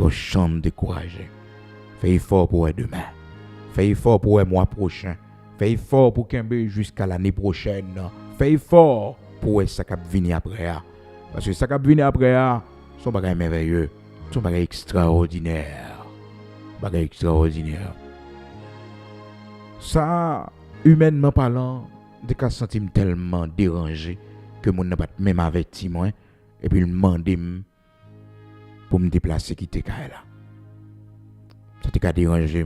qu'on chante découragé. Fais effort pour demain. Fais effort pour le mois prochain. Fais effort pour Kembe jusqu'à l'année prochaine. Fais effort pour ça qui va venir après. Parce que ça qui va venir après, son bagage merveilleux, son bagage extraordinaire. Bagage extraordinaire. Ça, humainement parlant, de cas senti tellement dérangé que mon n'a pas même averti moi et puis il m'a demandé pour me déplacer quitter là. Ça t'a dérangé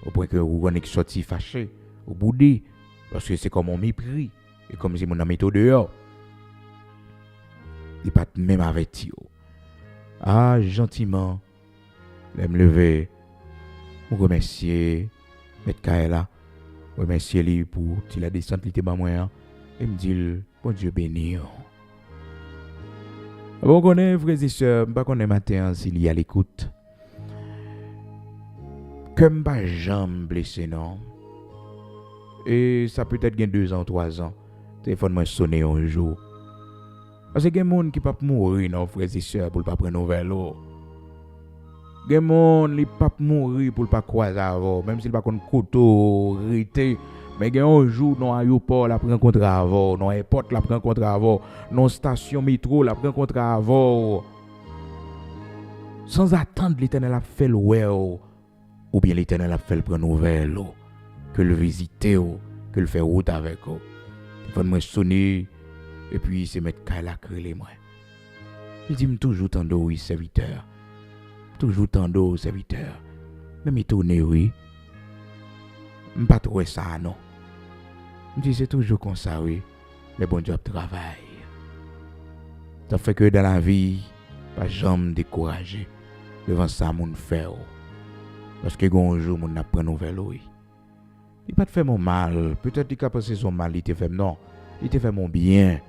au point que vous êtes sorti fâché au boudé parce que c'est comme un mépris et comme si mon ami était dehors. Il pas même averti. Ah, gentiment, je me lever, je remercier Maître Kaela, remercier lui pour la descente qui était bas moi et me dire bon Dieu béni. Bon connaît frères et sœurs, pas connaît matin s'il y a l'écoute. Comme pas jamais blessé non. Et ça peut être gain 2 ans, 3 ans. Téléphone m'a sonné un jour. Parce que il y a des gens qui ne peuvent pas mourir, non, frères et sœurs, pour ne pas prendre nouvelle. Il y a des gens qui ne peuvent pas mourir pour ne pas croiser avant, même s'ils ne peuvent pas couteau, rité. Mais il y a un jour, dans l'aéroport, la prend contre avant, dans l'aéroport, la prend contre avant, dans la station métro, la prend contre avant. Sans attendre, l'Éternel a fait le well, ou bien l'Éternel a fait le prendre nouvelle, que le visiter, que le faire route avec. Il faut me sonner. Et puis, c'est mettre Kaela créer moi. Il dit toujours tant d'eau, oui, serviteur. Toujours tant d'eau, serviteur. Mais il tourne, oui. Je ne pas trouver ça, non. Je dis, c'est toujours comme ça, oui. Le bon Dieu travaille. Ça fait que dans la vie, pas jamais découragé devant ça, mon fait. Parce que un jour, mon apprend nouvelle, oui. Il pas te fait mon mal. Peut-être qu'il a pensé son mal, il te fait non. Il te fait mon bien.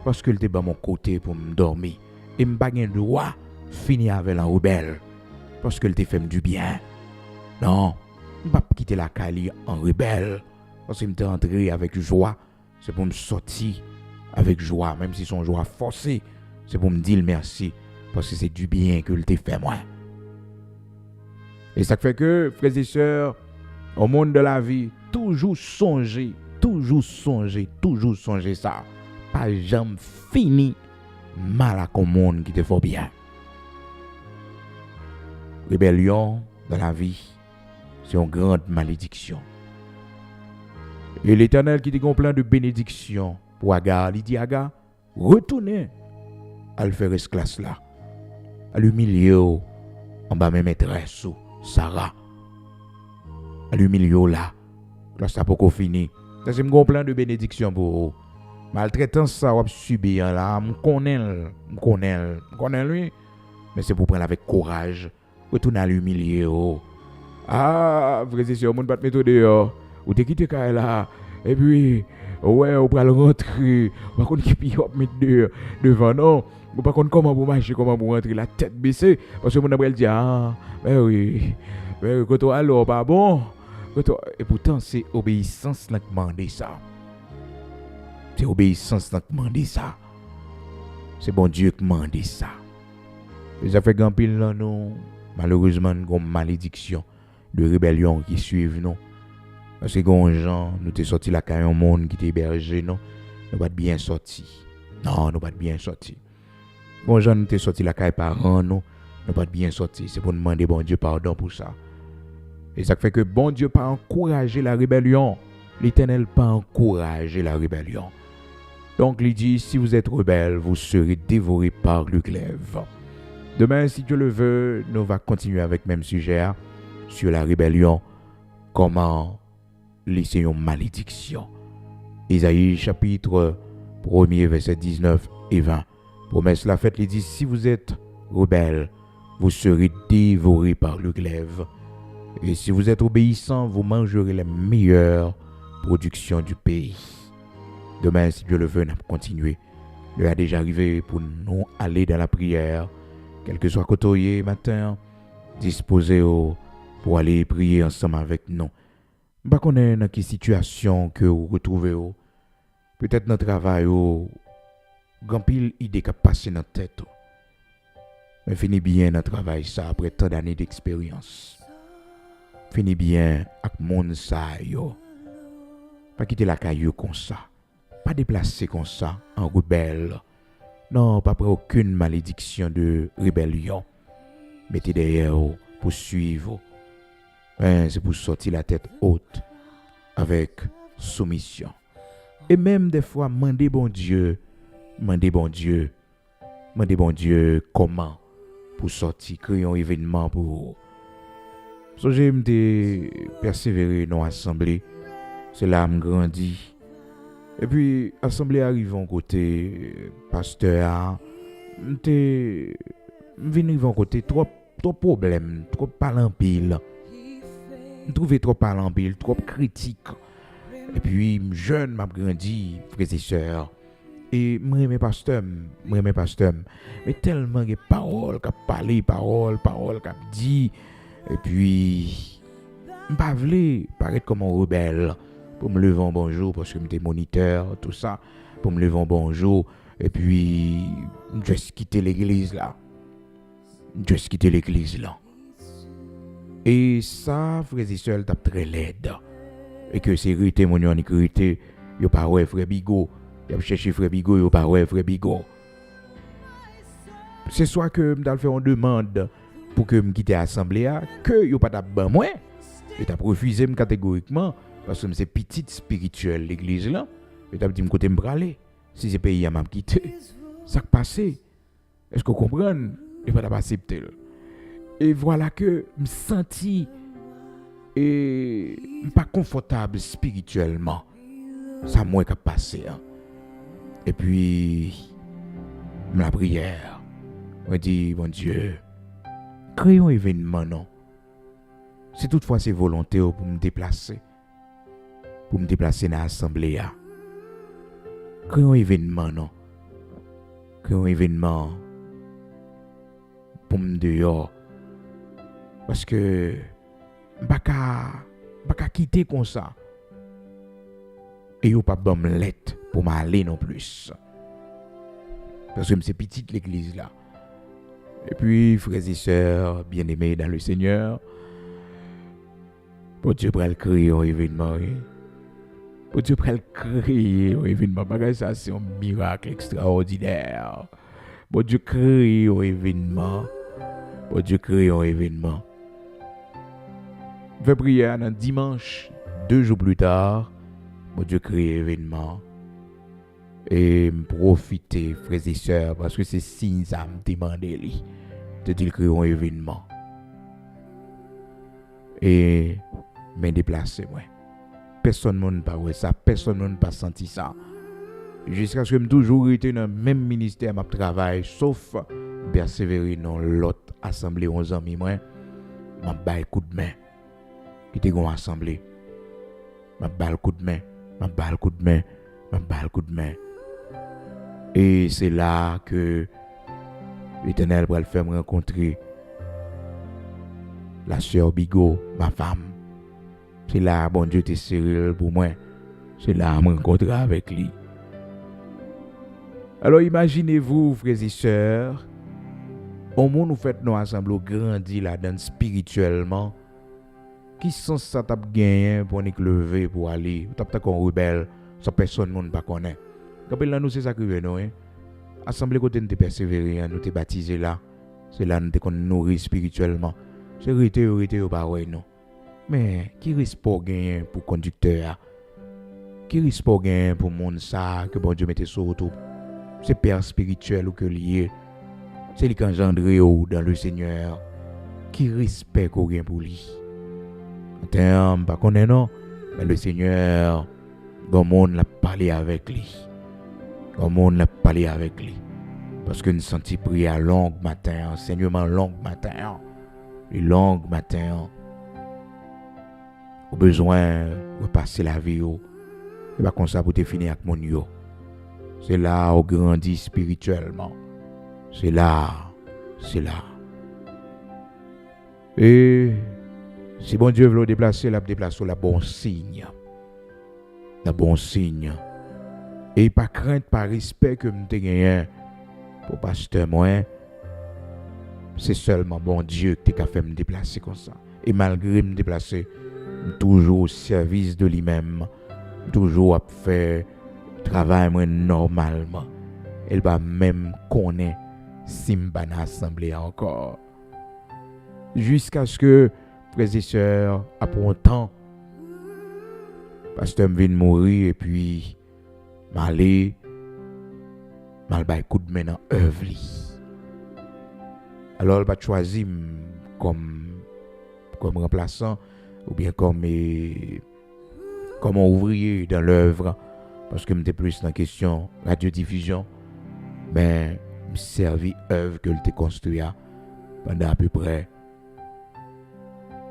Parce qu'il était à mon côté pour me dormir. Et je n'ai pas le droit de finir avec la rebelle. Parce qu'il te fait du bien. Non, je ne vais pas quitter la Cali en rebelle. Parce qu'il m'est entré avec joie. C'est pour me sortir avec joie. Même si son joie forcée. C'est pour me dire merci. Parce que c'est du bien qu'il te fait moi. Et ça fait que, frères et sœurs, au monde de la vie, toujours songer ça. Pas jamais fini mal à un monde qui te fait bien. Rébellion dans la vie, c'est une grande malédiction. Et l'Éternel qui dit qu'on plein de bénédictions pour Agar, il dit Agar, retournez à le faire esclave là, à l'humilier en bas mes maîtresses, Sarah, à l'humilier là, ça n'a pas fini. C'est un plein de bénédictions pour vous. Maltraitance ça va subir là, me connais lui, mais c'est pour prendre avec courage, retourner à l'humilier. Ah, frère, c'est mon pas mettre dehors. Ou te quitter là et puis ouais, on va rentrer, par contre qui puis mettre devant non, ou par contre comment pour marcher, comment pour rentrer la tête baissée parce que mon après dit ah, mais oui, quand on alors pas bon. Et pourtant c'est obéissance qui demande ça. C'est obéissance qui demande ça. C'est bon Dieu qui demande ça. Et ça fait grand pile là nous malheureusement une malédiction de rébellion qui suivent nous. Parce que quand gens nous t'es sorti la caille au monde qui t'est hébergé non, nous pas bien sorti. Non, nous pas bien sorti. Quand gens nous t'es sorti la caille parents nous pas bien sorti. C'est pour demander bon Dieu pardon pour ça. Et ça fait que bon Dieu pas encourager la rébellion. L'Éternel pas encourager la rébellion. Donc il dit, si vous êtes rebelle, vous serez dévorés par le glaive. Demain, si Dieu le veut, nous allons continuer avec le même sujet sur la rébellion. Comment laisser une malédiction. Isaïe chapitre 1er, verset 19 et 20. Promesse la faite, il dit, si vous êtes rebelle, vous serez dévorés par le glaive. Et si vous êtes obéissants, vous mangerez les meilleures productions du pays. Demain, si Dieu le veut, nous allons continuer. L'heure a déjà arrivé pour nous aller dans la prière. Quel que soit côté matin, disposez pour aller prier ensemble avec nous. Je ne sais pas dans quelle situation que vous retrouvez. Peut-être dans le travail, grand pile idée qui passe dans la tête. Mais fini bien dans travail ça après tant d'années d'expérience. Fini bien avec monde ça yo. Pas quitter la caillou comme ça. Pas déplacer comme ça en rebelle. Non, pas prendre aucune malédiction de rébellion. Mettez derrière pour suivre. C'est pour sortir la tête haute avec soumission. Et même des fois, demandez bon Dieu comment pour sortir, créer un événement pour vous. So, j'aime persévérer dans l'assemblée. C'est là que je grandis. Et puis, l'assemblée arrive en côté pasteur. Je viens en côté trop problèmes, trop parlant pile. Je trouve trop parlant pile, trop critique. Et puis, jeune, m'a grandi, frères et sœurs. Et moi, mes pasteurs. Mais tellement de paroles, qui parlent, paroles, qui dit. Et puis, je ne pas paraître comme un rebelle. Pour me lever en bonjour, parce que j'étais moniteur, tout ça. Pour me lever en bonjour. Et puis, je vais quitter l'église là. Et ça, frères et sœurs, tape très laide. Et que c'est rité, mon yon, rité. Yo pas ouais, frère Bigot. Yo cherché frère Bigot, yo pas ouais, frère Bigot. C'est soit que m'dal faire une demande pour que me quitte l'assemblée, que yo pas tap ban moi. Et t'a refusé catégoriquement. Parce que c'est petite spirituelle l'église là. Et t'as dit me côté me braler. Si c'est pays à m'a quitté. Ça passé. Est-ce que vous comprenez? Et pas accepter. Et voilà que me senti et pas confortable spirituellement. Ça moi qui a passé. Et puis la prière. On dit bon Dieu, créons un événement non. Si toutefois c'est volonté pour me déplacer. Pour me déplacer dans l'assemblée. Créons un événement, non? Créons un événement pour me dehors. Parce que je ne vais pas quitter comme ça. Et je ne vais pas me lettre pour m'aller non plus. Parce que c'est petite l'église là. Et puis, frères et sœurs, bien-aimés dans le Seigneur, pour Dieu pour créer un événement. Pour Dieu pour créer un événement. Ça, c'est un miracle extraordinaire. Pour Dieu créer un événement. Pour Dieu créer un événement. Je vais prier un dimanche, 2 jours plus tard. Pour Dieu créer un événement. Et profiter, frères et sœurs, parce que c'est signe ça me demander de dire créer un événement. Et me déplacer, moi. Personne ne pas voir ça, personne ne pas senti ça. Jusqu'à ce que je toujours été dans le même ministère de travail, sauf persévérer dans l'autre assemblée 11 ans, moi, je vais coup de main. Qui était une assemblée. Je vais coup de main. Et c'est là que l'Éternel va le faire me rencontrer la sœur Bigot, ma femme. C'est là, bon Dieu, t'es sérieux pour moi. C'est là, je me rencontrer avec lui. Alors, imaginez-vous, frères et sœurs, au monde où fait nos assemblées grandir là-dedans spirituellement, qui sont ça t'a gagné pour nous lever pour aller, t'as qu'on rebelle, ça personne ne pas connaît. Quand là nous c'est ça que nous hein. Assemblée côté nous persévérer, nous te baptiser là. C'est là nous te nourrir spirituellement. C'est rete pas ouais non. Mais qui risque pas gagner pour conducteur? Qui risque pas gagner pour monde ça que bon Dieu mette sur autour? C'est père spirituel ou que lié. C'est lui qui engendre dans le Seigneur. Qui respecte qu'on gagne pour lui. En termes pas connaît non, mais le Seigneur le monde l'a parlé avec lui. Parce que nous senti prière longue matin, enseignement long matin. Les longues matins. Au besoin de passer la vie. Et pas comme ça pour te finir avec mon yo. C'est là où grandit spirituellement. C'est là. Et si bon Dieu veut le déplacer, la bon signe. La bon signe. Et pas crainte, pas respect que nous te gagné pour pasteur moi. c'est seulement bon Dieu qui t'a fait me déplacer comme ça. Et malgré me déplacer, toujours au service de lui-même, toujours à faire travail moi normalement. Elle va même connaître si je pas dans l'assemblée encore. Jusqu'à ce que, frères et sœurs, après un temps, pasteur vient mourir et puis m'aller mal coup de main dans œuvre. Alors elle va choisir comme remplaçant ou bien comme ouvrier dans l'œuvre parce que m'était plus dans la question radiodiffusion, mais me servi œuvre que t'ai construit pendant à peu près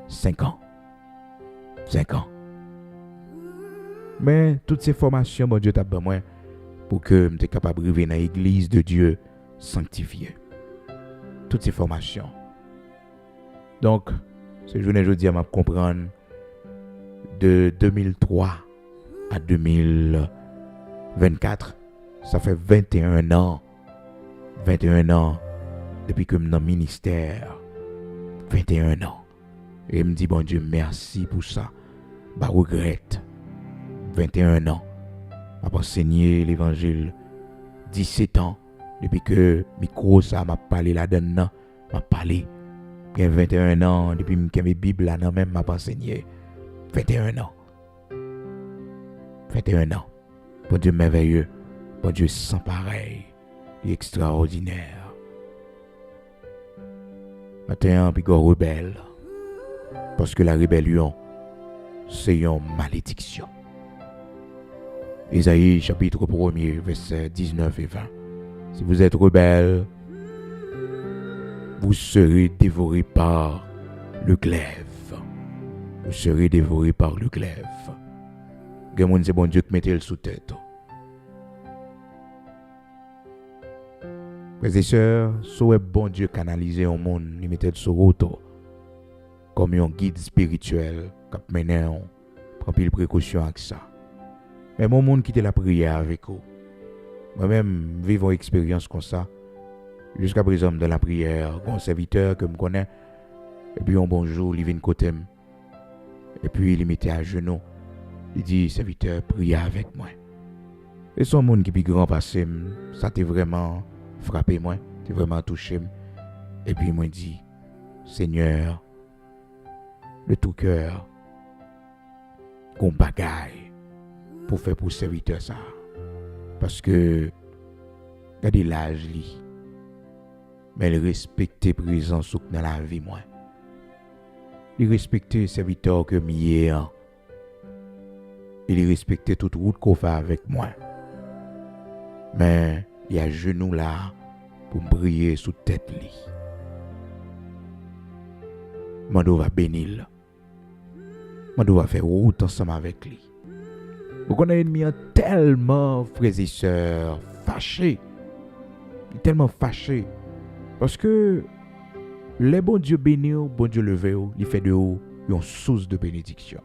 5 ans. 5 ans. Mais toutes ces formations, mon Dieu t'a besoin moi pour que je sois capable de vivre dans l'église de Dieu sanctifiée. Toutes ces formations. Donc, ce journée, je dis à comprendre de 2003 à 2024, ça fait 21 ans. 21 ans depuis que je suis dans le ministère. 21 ans. Et je me dis, bon Dieu, merci pour ça. Je regrette. 21 ans. Je enseigné l'évangile. 17 ans. Depuis que micro ça m'a parlé là-dedans. M'a parlé. Puis 21 ans. Depuis que mes Bibles là même m'a enseigné. 21 ans. 21 ans. Bon Dieu merveilleux. Bon Dieu sans pareil. Extraordinaire. Maintenant, puis go rebelle. Parce que la rébellion, c'est une malédiction. Ésaïe chapitre 1er, versets 19 et 20. Si vous êtes rebelle, vous serez dévorés par le glaive. Vous serez dévorés par le glaive. Quelqu'un c'est bon Dieu qui mettez le sous tête. Frères et sœurs, soit bon Dieu canaliser au monde, il mettait sur route comme un guide spirituel qui mène prend pile précaution avec ça. Mais mon monde quitte la prière avec vous. Moi-même vivons une expérience comme ça. Jusqu'à présent dans la prière, un serviteur que me connaît et puis un bonjour, il vient côté et puis il mettait à genoux. Il dit serviteur, priez avec moi. Et son monde qui est grand passé, ça t'a vraiment frappé moi, t'es vraiment touché. Et puis moi dit Seigneur, de tout cœur, qu'on bagaille pour faire pour serviteur ça. Parce que regardez l'âge li, mais il respecte présence dans la vie moi. Il respecte serviteur que m'hier. Il respecte toute route qu'on fait avec moi. Mais il y a genoux là pour me prier sous tête li. Mando va bénir. Mando va faire route ensemble avec lui. Vous connaissez ennemi tellement frères et sœurs fâchés. Tellement fâchés. Parce que les bon Dieu bénis, bon Dieu levé, il fait de vous une source de bénédiction.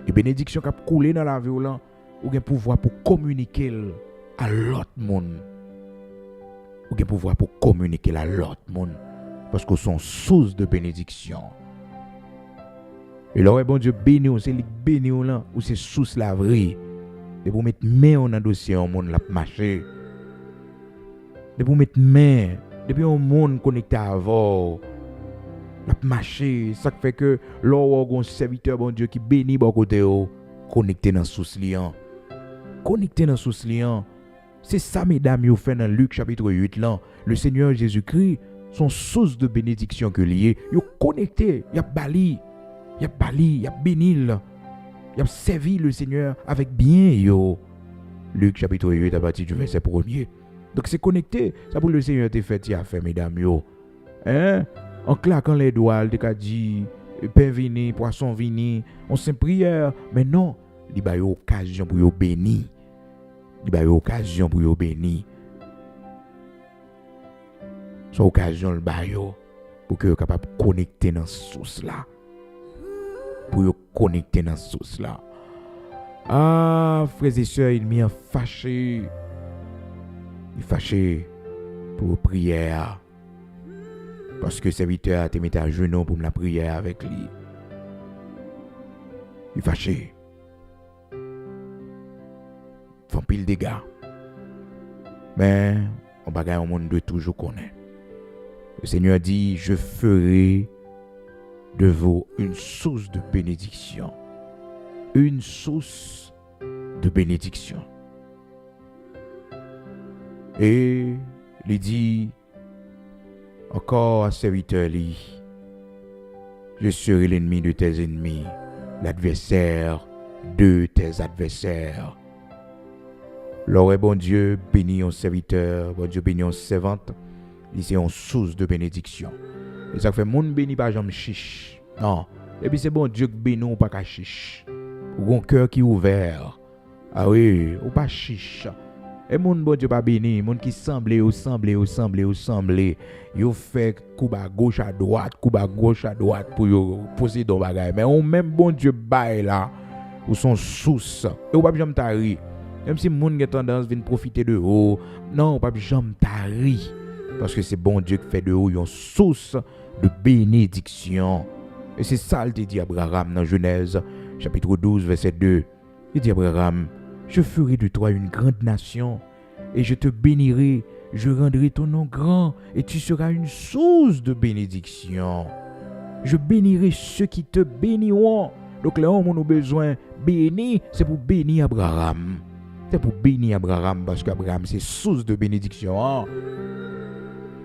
Et bénédiction qui a coulé dans la vie là, ou bien pouvoir pour communiquer à l'autre monde. Ou bien pouvoir pour communiquer à l'autre monde. Parce que sont source de bénédiction. Et là, bon Dieu béni, c'est lui béni là, ou c'est source la vraie. De vous mettre main dans le dossier au monde la marcher. De vous mettre main depuis un monde connecté à vous. La marcher, ça fait que là on un serviteur bon Dieu qui bénit bon côté connecté dans source liant. Connecté dans source liant. C'est ça mesdames vous fait dans Luc chapitre 8 là, le Seigneur Jésus-Christ son source de bénédiction que lié, yo connecté, y a bali, y a béni, y a servi le Seigneur avec bien yo. Luc chapitre 8 à partir du verset 1er. Donc c'est connecté, ça pour le Seigneur te fait y a fait mesdames yo. Hein? En claquant les doigts, il t'a dit pain vini, poisson vini, on s'en prière, mais non, il y a une occasion pour yo béni. Il y a une occasion pour yo béni. Son occasion le bayo pour que vous capable de connecter dans source là. Pour vous connecter dans source là. Ah, frères et sœurs, il m'y a fâché. Il fâché pour prière. Parce que serviteur a te mis à genoux pour me la prière avec lui. Il est fâché. Il fait pile dégâts. Mais on bagaille au monde de toujours connaître. Le Seigneur dit, je ferai de vous une source de bénédiction. Une source de bénédiction. Et il dit encore à serviteur, je serai l'ennemi de tes ennemis, l'adversaire de tes adversaires. L'aurait bon Dieu béni un serviteur, bon Dieu béni un servante, c'est une source de bénédiction. Et ça fait moun béni pas jamais chiche. Non. Et puis c'est bon Dieu qui béni ou pas qu'à chiche. Ou un cœur qui est ouvert. Ah oui, ou pas chiche. Et moun bon Dieu pas béni, moun qui semblait, yo fait coup à gauche à droite pour yo poser dans bagay. Mais on même bon Dieu bail là, ou son source. Et ou pas jamais tari. Même si moun a tendance à profiter de haut, non, pas jamais tari. Parce que c'est bon Dieu qui fait de haut une source de bénédiction. Et c'est ça qu'il dit à Abraham dans Genèse, chapitre 12, verset 2. Il dit à Abraham, je ferai de toi une grande nation, et je te bénirai, je rendrai ton nom grand, et tu seras une source de bénédiction. Je bénirai ceux qui te béniront. Donc là, on a besoin bénir, c'est pour bénir Abraham. C'est pour bénir Abraham, parce qu'Abraham, c'est source de bénédiction. Hein?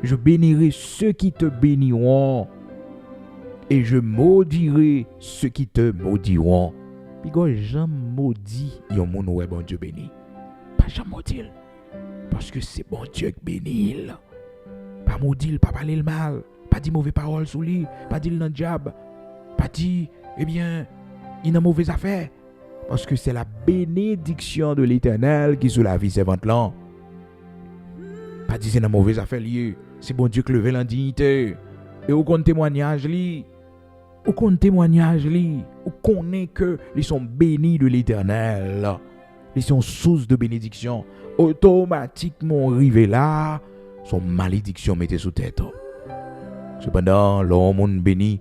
Je bénirai ceux qui te béniront, et je maudirai ceux qui te maudiront. Puis quand j'en maudit, il y a mon ouais bon Dieu béni. Pas j'en maudit, parce que c'est bon Dieu qui bénit. Pas maudit, pas parler le mal, pas dire mauvaise parole sur lui, pas dire le diable, pas dire, eh bien, il a mauvaise affaire. Parce que c'est la bénédiction de l'Éternel qui est sur la vie servante là. Pas dire c'est une mauvaise affaire liée. C'est bon Dieu qui lève l'indignité. Et au compte témoignage li. Au compte témoignage li. Au connaît que ils sont bénis de l'Éternel. Ils sont source de bénédiction. Automatiquement arrivé là, son malédiction mettait sous tête. Cependant, l'homme béni,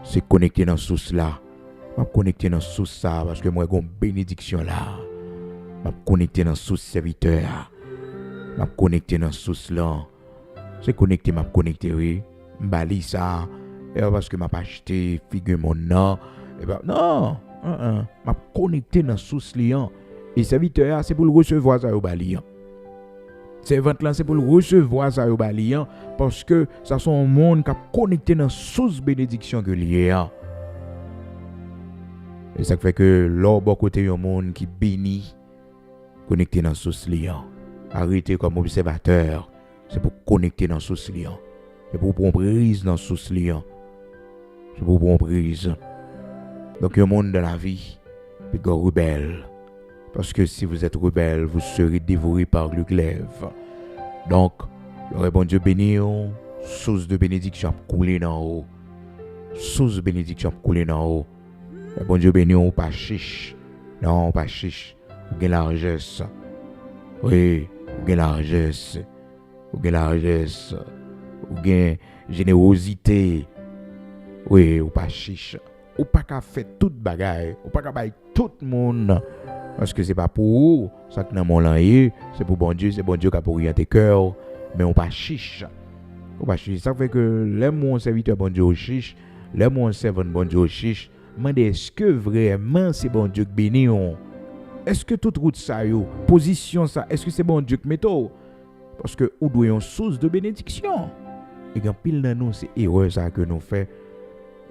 c'est connecté dans source là. Je suis connecté dans source ça parce que moi j'ai une bénédiction là. Je suis connecté dans source serviteur. Je suis connecté dans source là. C'est connecté, je suis connecté oui. Je suis ça et parce que je pas acheté figure mon nom et ben non, je suis connecté dans source là. Et serviteur c'est pour le recevoir ça au bali. Servante là c'est pour le recevoir ça au bali parce que ça sont un monde qui est connecté dans source bénédiction que lié. Et ça fait que l'autre côté un monde qui bénit connecté dans source liant. Arrêter comme observateur, c'est pour connecter dans source liant. C'est pour prendre prise dans source liant. C'est pour prendre prise. Donc un monde dans la vie, il est rebelle. Parce que si vous êtes rebelle, vous serez dévoré par le glaive. Donc, le bon Dieu béni, source de bénédiction couler dans haut. Source de bénédiction couler dans haut. Le bon Dieu béni, on pas chiche. Non, pas chiche. Vous avez largesse. Oui, vous avez largesse. Vous avez largesse. Vous avez générosité. Oui, vous pas chiche. Vous pas qu'à faire toute bagaille. Vous pas qu'à bailler tout le monde. Parce que c'est pas pour vous. Ça que dans mon langue, c'est pour bon Dieu. C'est bon Dieu qui a pour orienter cœur. Mais on pas chiche. On pas chiche. Ça fait que les mon serviteur bon Dieu au chiche. Les mon servant bon Dieu au chiche. Mais est-ce que vraiment c'est bon Dieu qui bénit? Est-ce que toute route ça yo, position ça, est-ce que c'est bon Dieu qui met tout? Parce que nous doit une source de bénédiction. Et quand pile dans nous c'est erreur ça que nous fait.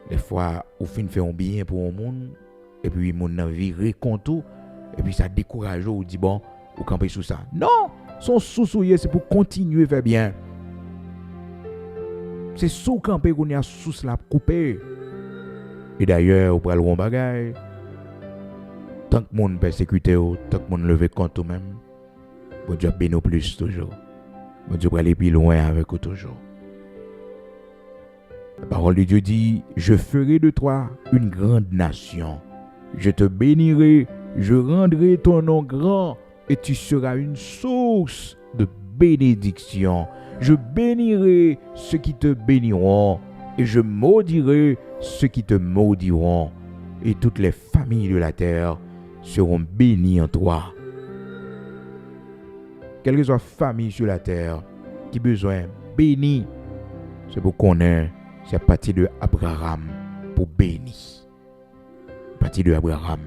Des fois au fin fait un bien pour un monde et puis mon nan viré contre et puis ça décourage ou dit bon, ou camper sous ça. Non, son source c'est pour continuer faire bien. C'est sous camper qu'on y a source la couper. Et d'ailleurs, pour le bagage, tant que monde persécute, tant que monde levé contre même, bon Dieu bénit plus toujours. Bon Dieu va aller plus loin avec vous toujours. La parole de Dieu dit, je ferai de toi une grande nation. Je te bénirai, je rendrai ton nom grand et tu seras une source de bénédiction. Je bénirai ceux qui te béniront, et je maudirai ceux qui te maudiront. Et toutes les familles de la terre seront bénies en toi. Quelle que soit la famille sur la terre qui a besoin béni, c'est pour qu'on ait, c'est à partir de Abraham pour bénir. À partir de Abraham.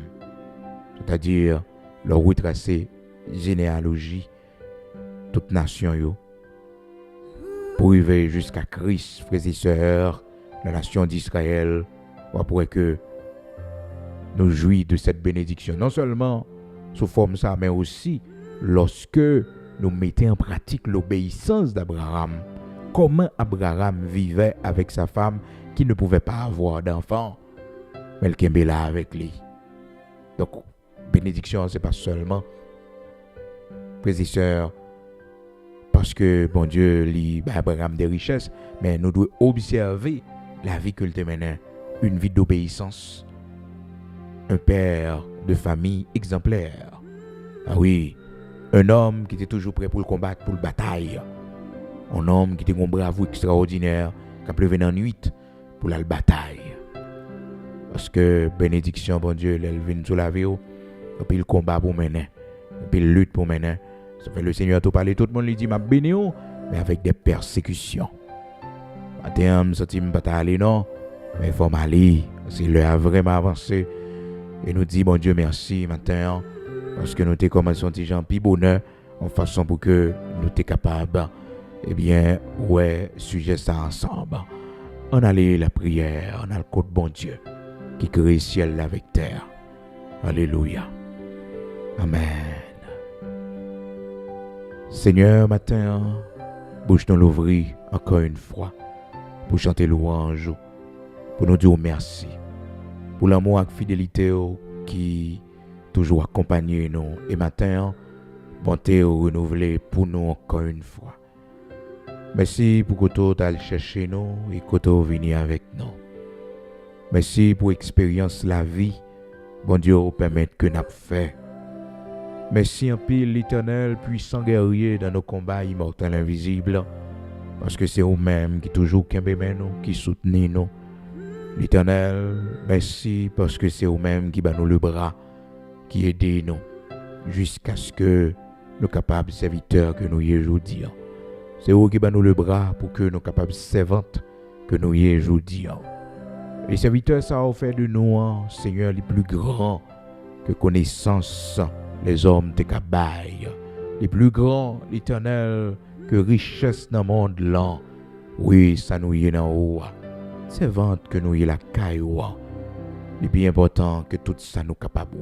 C'est-à-dire, leur retracer généalogie, toute nation, yo, pour arriver jusqu'à Christ, frères et sœurs, la nation d'Israël, pour que nous jouissions de cette bénédiction. Non seulement sous forme ça, mais aussi lorsque nous mettons en pratique l'obéissance d'Abraham. Comment Abraham vivait avec sa femme qui ne pouvait pas avoir d'enfant, mais elle était là avec lui. Donc, bénédiction, ce n'est pas seulement, frères et sœurs, parce que, bon Dieu, lit Abraham des richesses, mais nous devons observer la vie qu'il te menait, une vie d'obéissance, un père de famille exemplaire. Ah oui, un homme qui était toujours prêt pour le combattre, pour la bataille. Un homme qui était un bravo extraordinaire, qui a prévenu en nuit pour la bataille. Parce que bénédiction, bon Dieu, elle vient sur la vie, et puis le combat pour mener, et puis la lutte pour mener. Ça fait le Seigneur tout parler, tout le monde lui dit, m'a béni, mais avec des persécutions. Matin, je ne peux pas aller, non, mais il faut m'aller. C'est l'heure a vraiment avancé. Et nous dit, bon Dieu, merci, matin, parce que nous t'es commencé un petit gens, puis bonheur, en façon pour que nous t'es capables, eh bien, ouais, sujet ça ensemble. On a la prière, on a le côté bon Dieu, qui crée le ciel avec terre. Alléluia. Amen. Seigneur, matin, bouche nous l'ouvrir encore une fois, pour chanter louange, pour nous dire merci, pour l'amour et la fidélité qui toujours accompagne nous. Et matin, bonté renouvelée pour nous encore une fois. Merci pour que tu aies cherché nous et que tu aies venu avec nous. Merci pour l'expérience de la vie, bon Dieu, permettre que nous avons fait. Merci en pile l'Éternel, puissant guerrier dans nos combats immortels invisibles, parce que c'est vous-même qui toujours nous, qui soutenez nous. L'Éternel, merci parce que c'est vous-même qui bat nous le bras, qui aidez nous, jusqu'à ce que nous capables serviteurs que nous y aujourd'hui. C'est vous qui bat nous le bras pour que nous capables servantes que nous y aujourd'hui. Les serviteurs, ça a fait de nous, Seigneur, les plus grands que connaissance les hommes de cabaye, les plus grands, l'Éternel, que richesse dans le monde là. Oui, ça nous y est en haut. C'est vente que nous y est la caille. Le plus important que tout ça nous capable.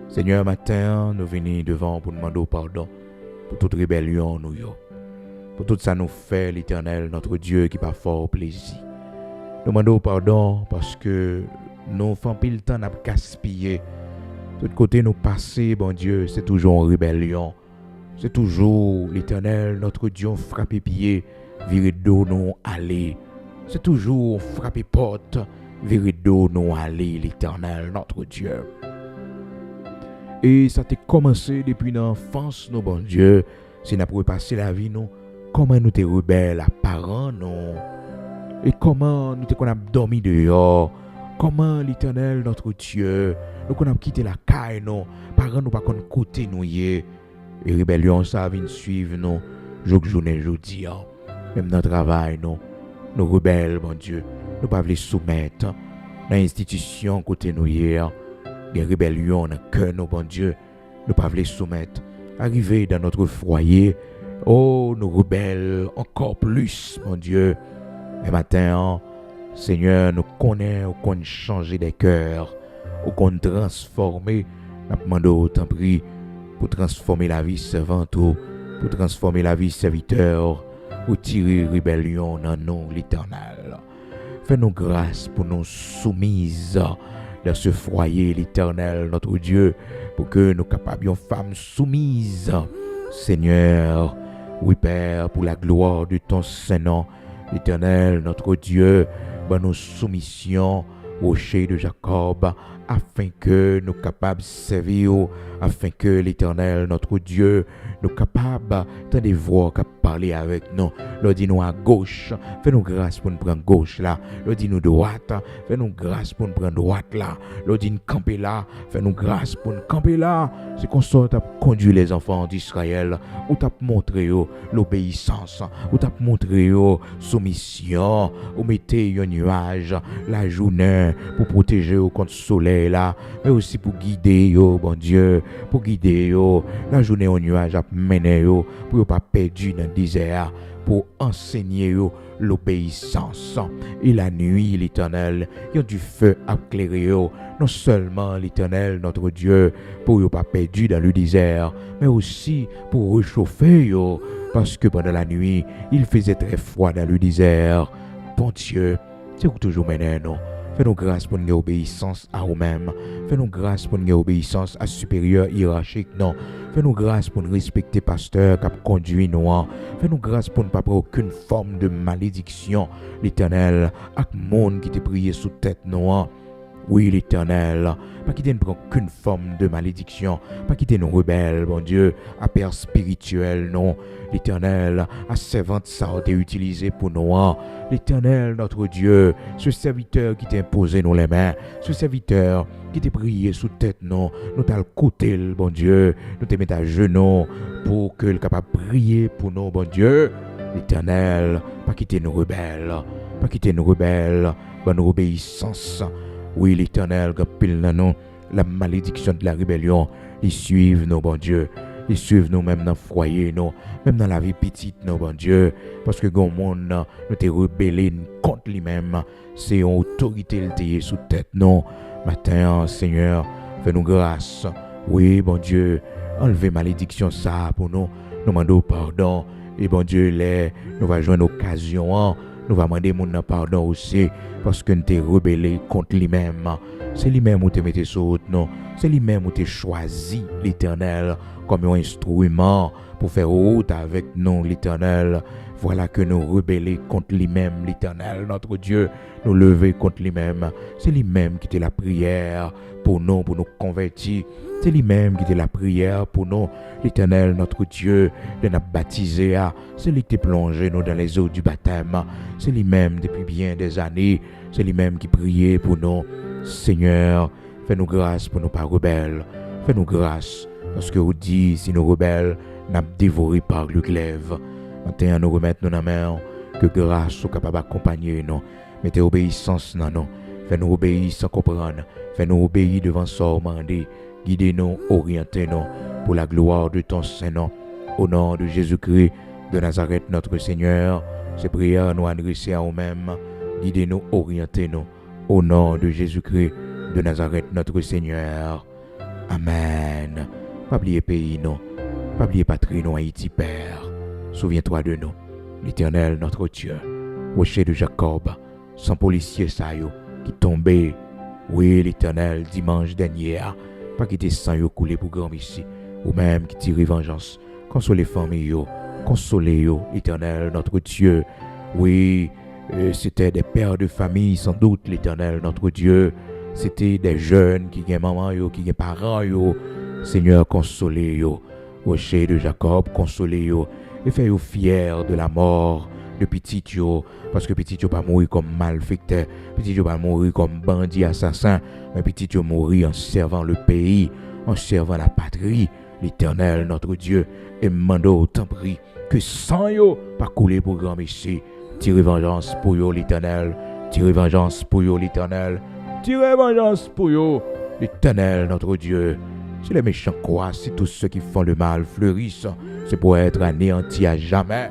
Seigneur, matin, nous venons devant pour demander pardon pour toute rébellion nous yo. Pour tout ça nous fait l'Éternel, notre Dieu qui pas fort plaisir. Nous demandons pardon parce que nous faisons pile le temps de gaspiller. De côté nous passer, bon Dieu, c'est toujours en rébellion. C'est toujours l'Éternel, notre Dieu, frappé pied, viré dos nous aller. C'est toujours frappé porte, viré dos nous aller, l'Éternel, notre Dieu. Et ça a commencé depuis l'enfance, nous, bon Dieu. Si nous avons passé la vie, nous, comment nous sommes rebelles à parents, nous. Et comment nous avons dormi dehors. Comment l'Éternel, notre Dieu, nous avons quitté la caille, nous. Parents, nous pas côté nous y. Et rébellion, ça vient suivre nous. Journée, jeudi. Même dans le travail, nous rebelles, bon Dieu. Nous ne pouvons pas les soumettre. Dans l'institution, côté nous y. Des rébellions dans le cœur, bon Dieu. Nous ne pouvons pas les soumettre. Arriver dans notre foyer. Oh, nous rebelles encore plus, mon Dieu. Mais matin, Seigneur, nous connaissons, qu'on changer des cœurs, qu'on transformer. Nous demandons autant prix pour transformer la vie servante, pour transformer la vie serviteur, pour tirer rébellion dans nous, l'Éternel. Fais-nous grâce pour nous soumises dans ce foyer, l'Éternel, notre Dieu, pour que nous capables femmes soumises, Seigneur. Oui, Père, pour la gloire de ton Saint-Nom, l'Éternel, notre Dieu, dans nos soumissions, rocher de Jacob, afin que nous capables de servir, afin que l'Éternel, notre Dieu, nous capables de voir, de parler avec nous. Leur dit nous à gauche, fais-nous grâce pour nous prendre gauche là. Leur dit nous droite, fais-nous grâce pour nous prendre droite là. Leur dit nous camper là, fais-nous grâce pour nous camper là. C'est qu'on soit conduit les enfants d'Israël, ou t'as montré l'obéissance, ou t'as montré soumission, ou mettez un nuage la journée pour protéger contre le soleil là, mais aussi pour guider bon Dieu, pour guider la journée au nuage à mener pour pas perdu dans le désert, pour enseigner l'obéissance. Et la nuit, l'Éternel, il y a du feu à éclairer non seulement l'Éternel, notre Dieu, pour ne pas perdu dans le désert, mais aussi pour réchauffer parce que pendant la nuit, il faisait très froid dans le désert. Bon Dieu, c'est toujours maintenant, non? Fais-nous grâce pour une obéissance à nous-mêmes. Fais-nous grâce pour une obéissance à supérieur hiérarchique, non. Fais-nous grâce pour nous respecter pasteur qui a conduit nous. Fais-nous grâce pour ne pas prendre aucune forme de malédiction, l'Éternel, avec le monde qui t'a prié sous tête, non. Oui, l'Éternel, pas quitter ne prend aucune forme de malédiction, pas quitter nos rebelles, bon Dieu, à père spirituel, non. L'Éternel, à servante ça a été utilisé pour nous. L'Éternel, notre Dieu, ce serviteur qui t'a imposé nous les mains, ce serviteur qui t'a prié sous tête, non, nous t'as le côté, bon Dieu, nous t'es mis à genoux pour que le capable de prier pour nous, bon Dieu. L'Éternel, pas quitter nos rebelles, pas quitter nos rebelles, bonne obéissance. Oui, l'Éternel, quand pile dans nous, la malédiction de la rébellion, ils suivent nous, bon Dieu. Ils suivent nous même dans le foyer, nous, même dans la vie petite, nous, bon Dieu. Parce que le monde, nous t'es rebellé contre lui-même. C'est une autorité qui est sous tête, non. Matin, Seigneur, fais-nous grâce. Oui, bon Dieu, enlevez malédiction ça pour nous. Nous demandons pardon. Et bon Dieu, nous va jouer une occasion. Nous va demander mon pardon aussi. Parce que nous t'es rebellé contre lui-même. C'est lui-même où tu mis sur route, non. C'est lui-même où tu choisi l'Éternel comme un instrument pour faire route avec nous, l'Éternel. Voilà que nous rebellons contre lui-même, l'Éternel, notre Dieu. Nous lever contre lui-même. C'est lui-même qui était la prière pour nous convertir. C'est lui-même qui était la prière pour nous, l'Éternel, notre Dieu, de nous baptiser. C'est lui qui t'a plongé nous dans les eaux du baptême. C'est lui-même depuis bien des années. C'est lui-même qui priait pour nous. Seigneur, fais-nous grâce pour nous pas rebelles. Fais-nous grâce, parce que vous dites, si nous rebelles, nous dévorés par le glaive. Maintenant, nous remettons nous dans la main, que grâce soit capable d'accompagner nous. Mettez obéissance dans nous. Fais-nous obéir sans comprendre. Fais-nous obéir devant ça, demander. Guidez-nous, orientez-nous pour la gloire de ton Saint-Nom. Au nom de Jésus-Christ de Nazareth, notre Seigneur, ces prières nous adressées à nous-mêmes. Guidez-nous, orientez-nous. Au nom de Jésus-Christ de Nazareth, notre Seigneur. Amen. Pas oublier pays, non. Pas oublier patrie, non, Haïti, Père. Souviens-toi de nous, l'Éternel, notre Dieu. Rocher de Jacob, sans policier, ça yo, qui tombait. Oui, l'Éternel, dimanche dernier, pas quitter sang yo coulé pour grand ici, ou même qui tire vengeance. Consolez famille yo, consolez yo, l'Éternel, notre Dieu. Oui, c'était des pères de famille, sans doute, l'Éternel, notre Dieu. C'était des jeunes qui ont maman yo, qui ont parents yo. Seigneur, consolez yo. Rocher de Jacob, consolez yo. Et faites yo fiers de la mort de petit yo. Parce que petit yo pas mourir comme malfecteur. Petit yo pas mourir comme bandit assassin. Mais petit yo mourir en servant le pays, en servant la patrie. L'Éternel, notre Dieu. Et mando tant prie que sang yo pas couler pour grand messie. Tirez vengeance pour yo, l'Éternel. Tirez vengeance pour yo, l'Éternel. Tirez vengeance pour yo, l'Éternel, notre Dieu. Si les méchants croient, si tous ceux qui font le mal fleurissent, c'est pour être anéantis à jamais.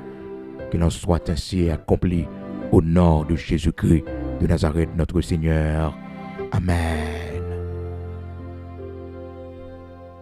Qu'il en soit ainsi accompli au nom de Jésus-Christ de Nazareth, notre Seigneur. Amen.